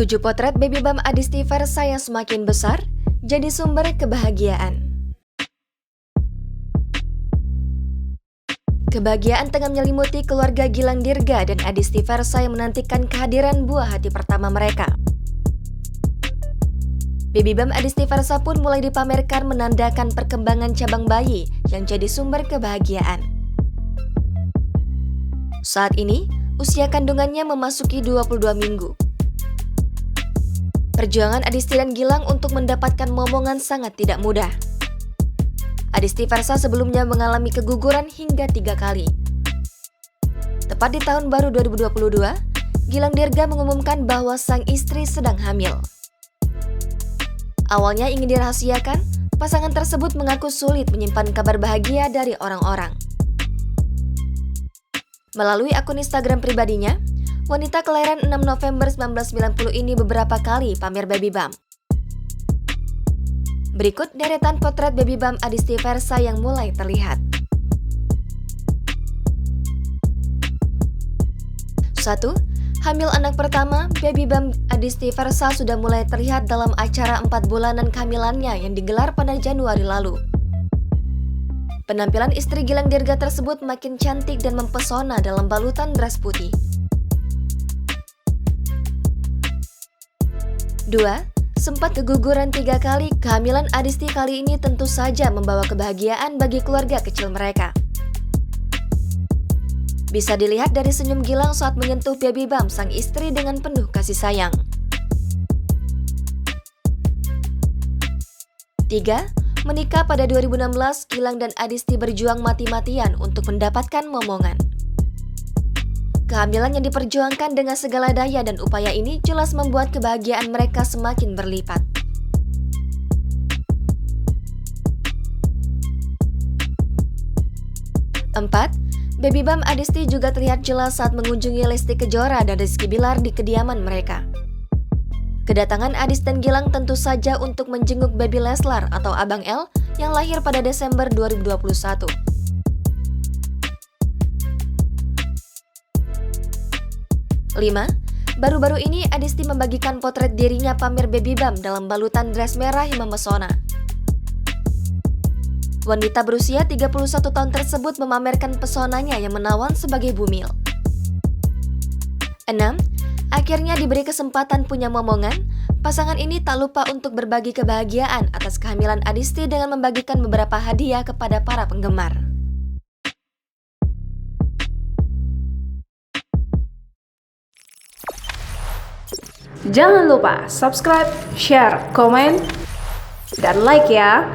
7 potret Baby Bump Adisti Versa yang semakin besar jadi sumber kebahagiaan. Kebahagiaan tengah menyelimuti keluarga Gilang Dirga dan Adisti Versa yang menantikan kehadiran buah hati pertama mereka. Baby Bump Adisti Versa pun mulai dipamerkan menandakan perkembangan cabang bayi yang jadi sumber kebahagiaan. Saat ini, usia kandungannya memasuki 22 minggu. Perjuangan Adisti dan Gilang untuk mendapatkan momongan sangat tidak mudah. Adisti Versa sebelumnya mengalami keguguran hingga 3 kali. Tepat di tahun baru 2022, Gilang Dirga mengumumkan bahwa sang istri sedang hamil. Awalnya ingin dirahasiakan, pasangan tersebut mengaku sulit menyimpan kabar bahagia dari orang-orang. Melalui akun Instagram pribadinya, wanita kelahiran 6 November 1990 ini beberapa kali pamer Baby Bump. Berikut deretan potret Baby Bump Adisti Versa yang mulai terlihat. 1. Hamil anak pertama, Baby Bump Adisti Versa sudah mulai terlihat dalam acara 4 bulanan kehamilannya yang digelar pada Januari lalu. Penampilan istri Gilang Dirga tersebut makin cantik dan mempesona dalam balutan dress putih. 2. Sempat keguguran 3 kali, kehamilan Adisti kali ini tentu saja membawa kebahagiaan bagi keluarga kecil mereka. Bisa dilihat dari senyum Gilang saat menyentuh Baby Bump sang istri dengan penuh kasih sayang. 3. Menikah pada 2016, Gilang dan Adisti berjuang mati-matian untuk mendapatkan momongan. Kehamilan yang diperjuangkan dengan segala daya dan upaya ini jelas membuat kebahagiaan mereka semakin berlipat. 4. Baby Bump Adisti juga terlihat jelas saat mengunjungi Lesti Kejora dan Rizky Bilar di kediaman mereka. Kedatangan Adis dan Gilang tentu saja untuk menjenguk Baby Leslar atau Abang L yang lahir pada Desember 2021. 5. Baru-baru ini Adisti membagikan potret dirinya pamer Baby Bump dalam balutan dress merah yang memesona. Wanita berusia 31 tahun tersebut memamerkan pesonanya yang menawan sebagai bumil. 6. Akhirnya diberi kesempatan punya momongan, pasangan ini tak lupa untuk berbagi kebahagiaan atas kehamilan Adisti dengan membagikan beberapa hadiah kepada para penggemar. Jangan lupa subscribe, share, komen, dan like ya!